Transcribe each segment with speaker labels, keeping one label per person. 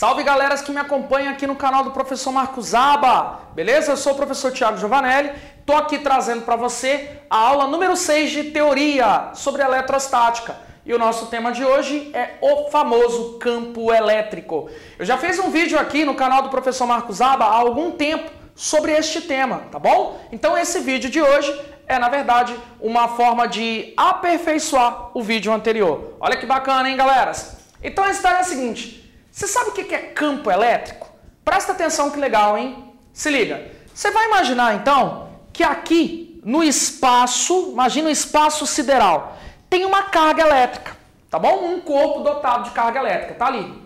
Speaker 1: Salve galeras que me acompanham aqui no canal do professor Marcos Aba, beleza? Eu sou o professor Thiago Giovanelli, tô aqui trazendo para você a aula número 6 de teoria sobre eletrostática. E o nosso tema de hoje é o famoso campo elétrico. Eu já fiz um vídeo aqui no canal do professor Marcos Aba há algum tempo sobre este tema, tá bom? Então esse vídeo de hoje é, na verdade, uma forma de aperfeiçoar o vídeo anterior. Olha que bacana, hein, galeras? Então a história é a seguinte. Você sabe o que é campo elétrico? Presta atenção que legal, hein? Se liga. Você vai imaginar, então, que aqui no espaço, imagina um espaço sideral, tem uma carga elétrica, tá bom? Um corpo dotado de carga elétrica, tá ali.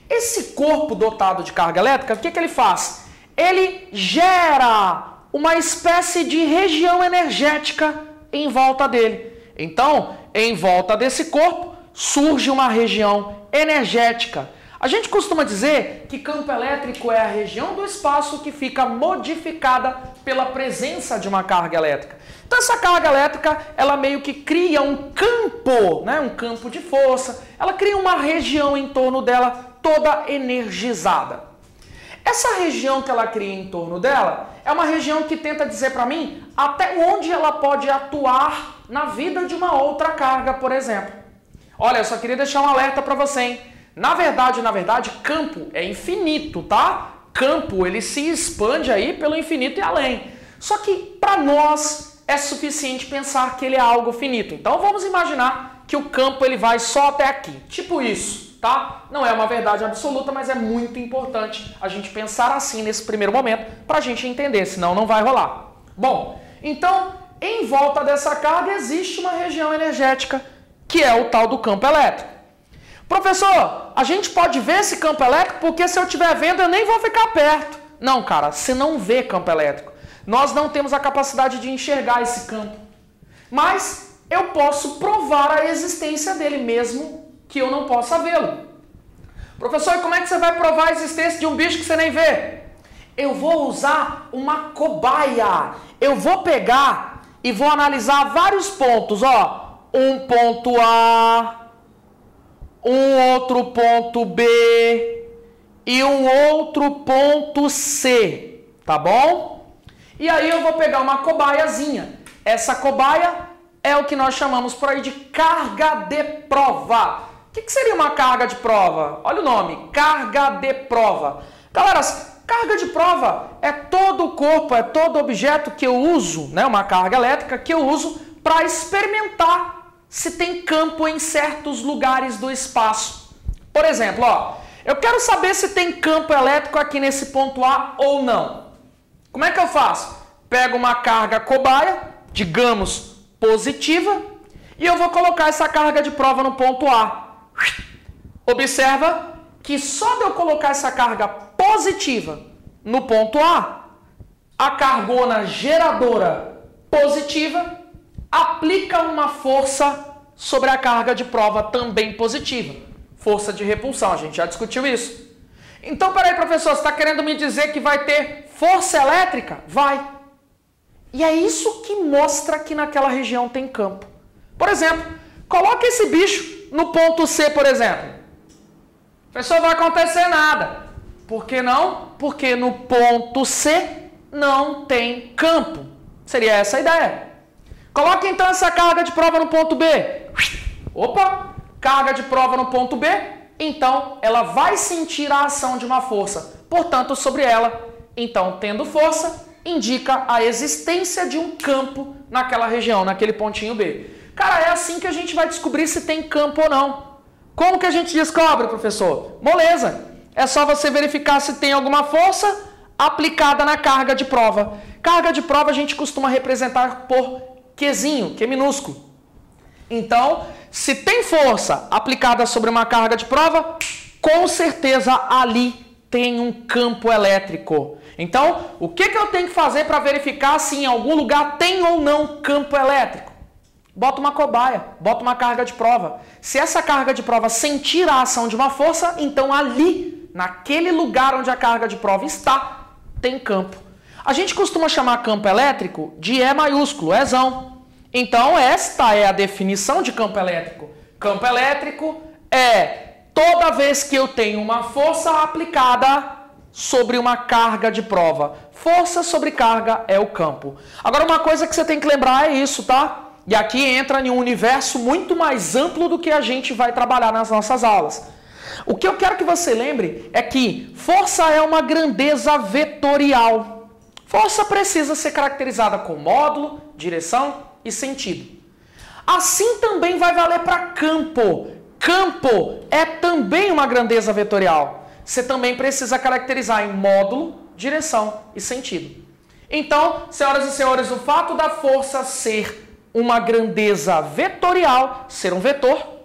Speaker 1: Esse corpo dotado de carga elétrica, o que ele faz? Ele gera uma espécie de região energética em volta dele. Então, em volta desse corpo, surge uma região energética. A gente costuma dizer que campo elétrico é a região do espaço que fica modificada pela presença de uma carga elétrica. Então essa carga elétrica, ela meio que cria um campo, né? Um campo de força, ela cria uma região em torno dela toda energizada. Essa região que ela cria em torno dela é uma região que tenta dizer para mim até onde ela pode atuar na vida de uma outra carga, por exemplo. Olha, eu só queria deixar um alerta para você, hein? Na verdade, campo é infinito, tá? Campo, ele se expande aí pelo infinito e além. Só que para nós é suficiente pensar que ele é algo finito. Então vamos imaginar que o campo ele vai só até aqui, tipo isso, tá? Não é uma verdade absoluta, mas é muito importante a gente pensar assim nesse primeiro momento para a gente entender, senão não vai rolar. Bom, então em volta dessa carga existe uma região energética que é o tal do campo elétrico. Professor, a gente pode ver esse campo elétrico porque se eu estiver vendo eu nem vou ficar perto. Não, cara, você não vê campo elétrico. Nós não temos a capacidade de enxergar esse campo. Mas eu posso provar a existência dele mesmo que eu não possa vê-lo. Professor, e como é que você vai provar a existência de um bicho que você nem vê? Eu vou usar uma cobaia. Eu vou pegar e vou analisar vários pontos, ó. Um ponto A, um outro ponto B e um outro ponto C, tá bom? E aí eu vou pegar uma cobaiazinha. Essa cobaia é o que nós chamamos por aí de carga de prova. O que seria uma carga de prova? Olha o nome, carga de prova. Galera, carga de prova é todo o corpo, é todo objeto que eu uso, né? Uma carga elétrica que eu uso para experimentar se tem campo em certos lugares do espaço. Por exemplo, ó, eu quero saber se tem campo elétrico aqui nesse ponto A ou não. Como é que eu faço? Pego uma carga cobaia, digamos positiva, e eu vou colocar essa carga de prova no ponto A. Observa que só de eu colocar essa carga positiva no ponto a cargona geradora positiva aplica uma força sobre a carga de prova também positiva. Força de repulsão, a gente já discutiu isso. Então, peraí, professor, você está querendo me dizer que vai ter força elétrica? Vai. E é isso que mostra que naquela região tem campo. Por exemplo, coloque esse bicho no ponto C, por exemplo. Professor, não vai acontecer nada. Por que não? Porque no ponto C não tem campo. Seria essa a ideia. Coloque então essa carga de prova no ponto B. Opa! Carga de prova no ponto B. Então, ela vai sentir a ação de uma força. Portanto, sobre ela, então, tendo força, indica a existência de um campo naquela região, naquele pontinho B. Cara, é assim que a gente vai descobrir se tem campo ou não. Como que a gente descobre, professor? Moleza! É só você verificar se tem alguma força aplicada na carga de prova. Carga de prova a gente costuma representar por Qzinho, Q minúsculo. Então, se tem força aplicada sobre uma carga de prova, com certeza ali tem um campo elétrico. Então, o que eu tenho que fazer para verificar se em algum lugar tem ou não campo elétrico? Bota uma cobaia, bota uma carga de prova. Se essa carga de prova sentir a ação de uma força, então ali, naquele lugar onde a carga de prova está, tem campo. A gente costuma chamar campo elétrico de E maiúsculo, Ezão. Então, esta é a definição de campo elétrico. Campo elétrico é toda vez que eu tenho uma força aplicada sobre uma carga de prova. Força sobre carga é o campo. Agora, uma coisa que você tem que lembrar é isso, tá? E aqui entra em um universo muito mais amplo do que a gente vai trabalhar nas nossas aulas. O que eu quero que você lembre é que força é uma grandeza vetorial. Força precisa ser caracterizada com módulo, direção e sentido. Assim também vai valer para campo. Campo é também uma grandeza vetorial. Você também precisa caracterizar em módulo, direção e sentido. Então, senhoras e senhores, o fato da força ser uma grandeza vetorial, ser um vetor,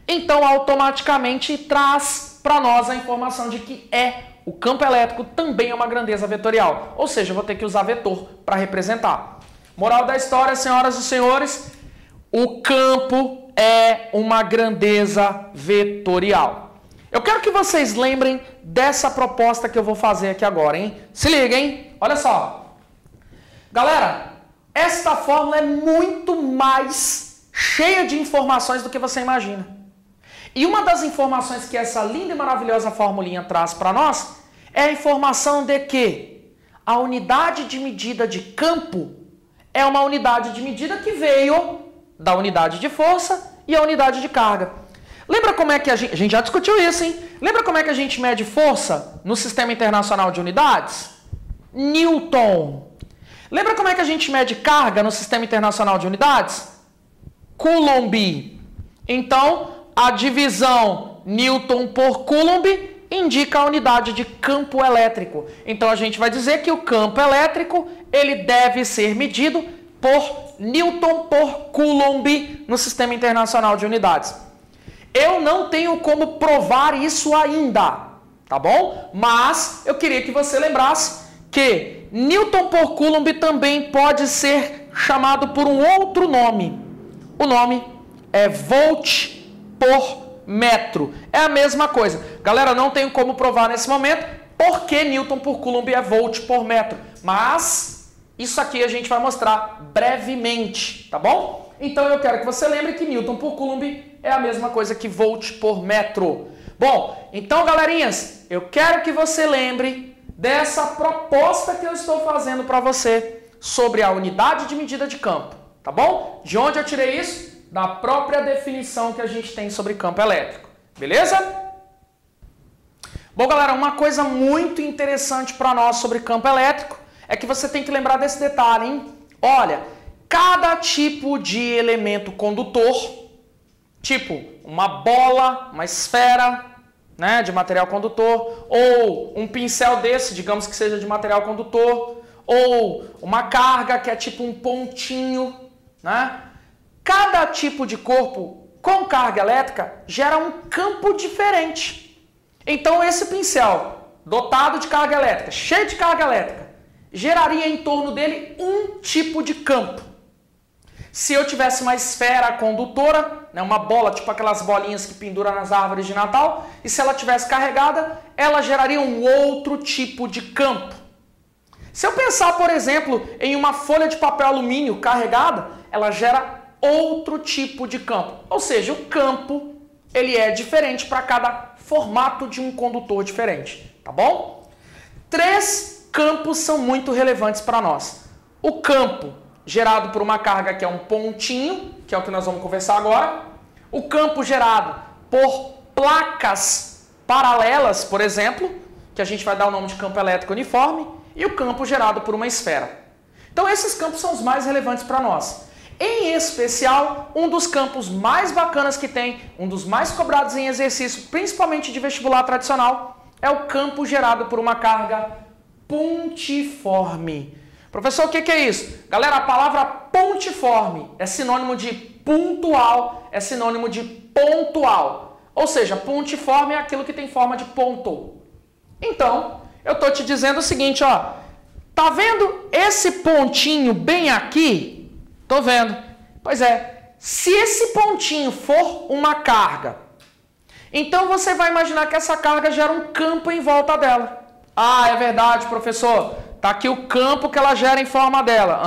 Speaker 1: então automaticamente traz para nós a informação de que o campo elétrico também é uma grandeza vetorial. Ou seja, eu vou ter que usar vetor para representar. Moral da história, senhoras e senhores, o campo é uma grandeza vetorial. Eu quero que vocês lembrem dessa proposta que eu vou fazer aqui agora, hein? Se liga, hein? Olha só. Galera, esta fórmula é muito mais cheia de informações do que você imagina. E uma das informações que essa linda e maravilhosa formulinha traz para nós é a informação de que a unidade de medida de campo é uma unidade de medida que veio da unidade de força e a unidade de carga. Lembra como é que a gente já discutiu isso, hein? Lembra como é que a gente mede força no Sistema Internacional de Unidades? Newton. Lembra como é que a gente mede carga no Sistema Internacional de Unidades? Coulomb. Então, a divisão Newton por Coulomb indica a unidade de campo elétrico. Então, a gente vai dizer que o campo elétrico ele deve ser medido por Newton por Coulomb no Sistema Internacional de Unidades. Eu não tenho como provar isso ainda, tá bom? Mas eu queria que você lembrasse que Newton por Coulomb também pode ser chamado por um outro nome. O nome é volt por metro. É a mesma coisa. Galera, não tenho como provar nesse momento porque Newton por Coulomb é volt por metro. Mas isso aqui a gente vai mostrar brevemente, tá bom? Então eu quero que você lembre que Newton por Coulomb é a mesma coisa que volt por metro. Bom, então galerinhas, eu quero que você lembre dessa proposta que eu estou fazendo para você sobre a unidade de medida de campo, tá bom? De onde eu tirei isso? Da própria definição que a gente tem sobre campo elétrico, beleza? Bom, galera, uma coisa muito interessante para nós sobre campo elétrico é que você tem que lembrar desse detalhe, hein? Olha, cada tipo de elemento condutor, tipo uma bola, uma esfera, né, de material condutor, ou um pincel desse, digamos que seja de material condutor, ou uma carga que é tipo um pontinho, né? Cada tipo de corpo com carga elétrica gera um campo diferente. Então esse pincel dotado de carga elétrica, cheio de carga elétrica, geraria em torno dele um tipo de campo. Se eu tivesse uma esfera condutora, né, uma bola, tipo aquelas bolinhas que penduram nas árvores de Natal, e se ela tivesse carregada, ela geraria um outro tipo de campo. Se eu pensar, por exemplo, em uma folha de papel alumínio carregada, ela gera outro tipo de campo. Ou seja, o campo ele é diferente para cada formato de um condutor diferente, tá bom? 3 campos são muito relevantes para nós. O campo gerado por uma carga que é um pontinho, que é o que nós vamos conversar agora. O campo gerado por placas paralelas, por exemplo, que a gente vai dar o nome de campo elétrico uniforme. E o campo gerado por uma esfera. Então esses campos são os mais relevantes para nós. Em especial, um dos campos mais bacanas que tem, um dos mais cobrados em exercício, principalmente de vestibular tradicional, é o campo gerado por uma carga pontiforme. Professor, o que é isso? Galera, a palavra pontiforme é sinônimo de pontual, é sinônimo de pontual. Ou seja, pontiforme é aquilo que tem forma de ponto. Então, eu tô te dizendo o seguinte, ó. Tá vendo esse pontinho bem aqui? Tô vendo. Pois é, se esse pontinho for uma carga, então você vai imaginar que essa carga gera um campo em volta dela. Ah, é verdade, professor. Tá aqui o campo que ela gera em forma dela.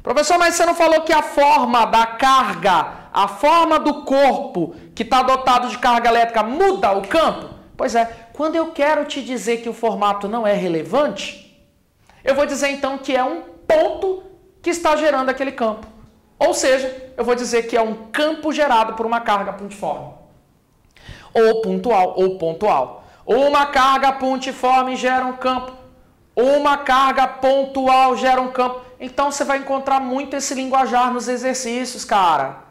Speaker 1: Professor, mas você não falou que a forma da carga a forma do corpo que está dotado de carga elétrica muda o campo? Pois é, quando eu quero te dizer que o formato não é relevante, eu vou dizer então que é um ponto que está gerando aquele campo. Ou seja, eu vou dizer que é um campo gerado por uma carga pontiforme. Ou pontual. Uma carga pontiforme gera um campo. Uma carga pontual gera um campo. Então você vai encontrar muito esse linguajar nos exercícios, cara.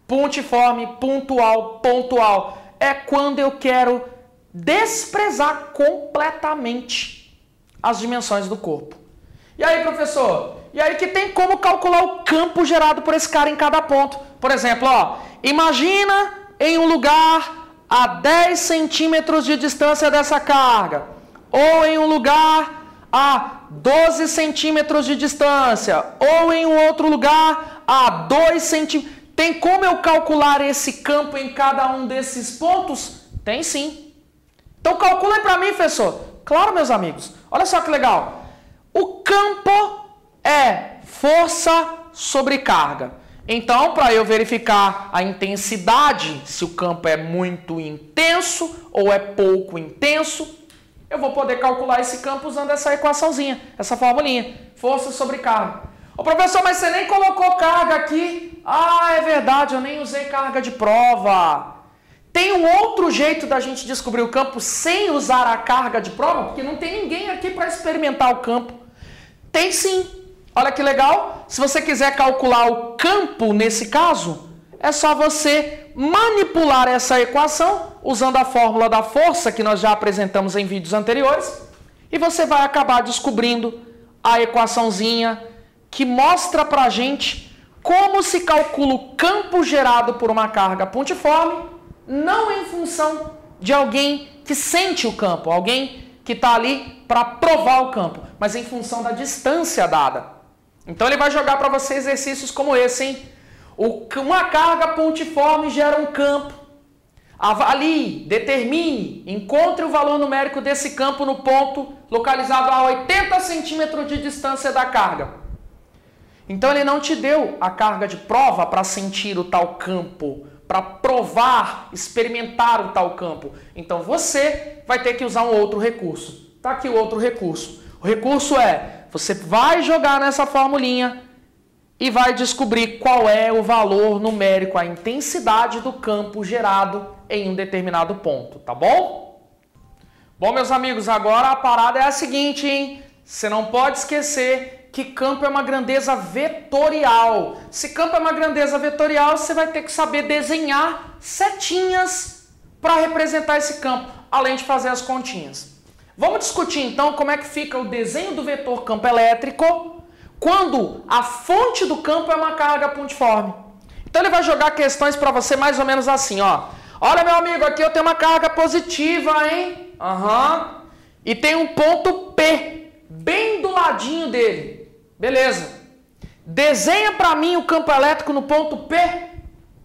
Speaker 1: Pontiforme, pontual. É quando eu quero desprezar completamente as dimensões do corpo. E aí, professor? E aí que tem como calcular o campo gerado por esse cara em cada ponto. Por exemplo, ó, imagina em um lugar a 10 centímetros de distância dessa carga. Ou em um lugar a 12 centímetros de distância. Ou em um outro lugar a 2 centímetros. Tem como eu calcular esse campo em cada um desses pontos? Tem sim. Então calcula para mim, professor. Claro, meus amigos. Olha só que legal. O campo é força sobre carga. Então, para eu verificar a intensidade, se o campo é muito intenso ou é pouco intenso, eu vou poder calcular esse campo usando essa equaçãozinha, essa formulinha. Força sobre carga. Ô professor, mas você nem colocou carga aqui. Ah, é verdade, eu nem usei carga de prova. Tem um outro jeito da gente descobrir o campo sem usar a carga de prova? Porque não tem ninguém aqui para experimentar o campo. Tem sim. Olha que legal. Se você quiser calcular o campo nesse caso, é só você manipular essa equação usando a fórmula da força que nós já apresentamos em vídeos anteriores. E você vai acabar descobrindo a equaçãozinha que mostra pra gente como se calcula o campo gerado por uma carga pontiforme, não em função de alguém que sente o campo, alguém que está ali para provar o campo, mas em função da distância dada. Então ele vai jogar para você exercícios como esse, hein? Uma carga pontiforme gera um campo. Avalie, determine, encontre o valor numérico desse campo no ponto localizado a 80 centímetros de distância da carga. Então ele não te deu a carga de prova para sentir o tal campo, para provar, experimentar o tal campo. Então você vai ter que usar um outro recurso. Tá aqui o outro recurso. O recurso é, você vai jogar nessa formulinha e vai descobrir qual é o valor numérico, a intensidade do campo gerado em um determinado ponto, tá bom? Bom, meus amigos, agora a parada é a seguinte, hein? Você não pode esquecer que campo é uma grandeza vetorial. Se campo é uma grandeza vetorial, você vai ter que saber desenhar setinhas para representar esse campo, além de fazer as continhas. Vamos discutir então como é que fica o desenho do vetor campo elétrico quando a fonte do campo é uma carga pontiforme. Então ele vai jogar questões para você mais ou menos assim, ó. Olha, meu amigo, aqui eu tenho uma carga positiva, hein? E tem um ponto P, bem do ladinho dele. Beleza. Desenha para mim o campo elétrico no ponto P.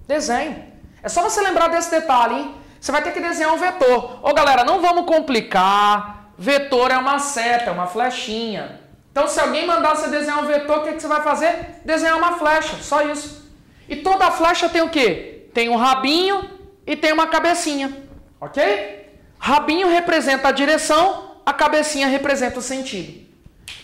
Speaker 1: Desenho. É só você lembrar desse detalhe, hein? Você vai ter que desenhar um vetor. Ô, galera, não vamos complicar. Vetor é uma seta, é uma flechinha. Então, se alguém mandar você desenhar um vetor, o que você vai fazer? Desenhar uma flecha, só isso. E toda flecha tem o quê? Tem um rabinho e tem uma cabecinha, ok? Rabinho representa a direção, a cabecinha representa o sentido.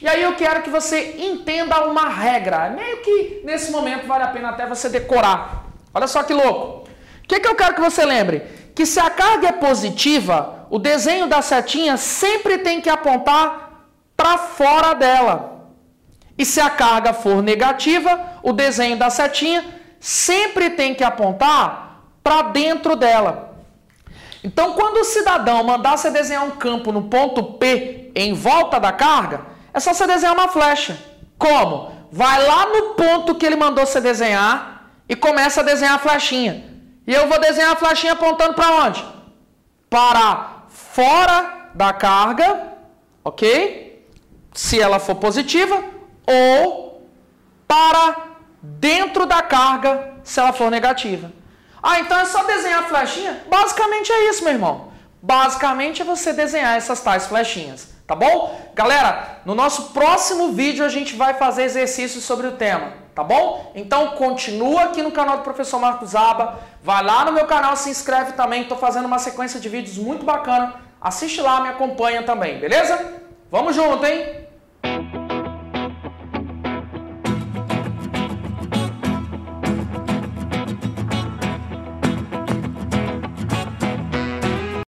Speaker 1: E aí eu quero que você entenda uma regra. Meio que nesse momento vale a pena até você decorar. Olha só que louco. O que eu quero que você lembre? Que se a carga é positiva, o desenho da setinha sempre tem que apontar para fora dela. E se a carga for negativa, o desenho da setinha sempre tem que apontar para dentro dela. Então, quando o cidadão mandar você desenhar um campo no ponto P em volta da carga, é só você desenhar uma flecha. Como? Vai lá no ponto que ele mandou você desenhar e começa a desenhar a flechinha. E eu vou desenhar a flechinha apontando para onde? Para fora da carga, ok? Se ela for positiva, ou para dentro da carga, se ela for negativa. Ah, então é só desenhar a flechinha? Basicamente é isso, meu irmão. Basicamente é você desenhar essas tais flechinhas, tá bom? Galera, no nosso próximo vídeo a gente vai fazer exercícios sobre o tema, tá bom? Então continua aqui no canal do professor Marcos Aba, vai lá no meu canal, se inscreve também, tô fazendo uma sequência de vídeos muito bacana, assiste lá, me acompanha também, beleza? Vamos junto, hein?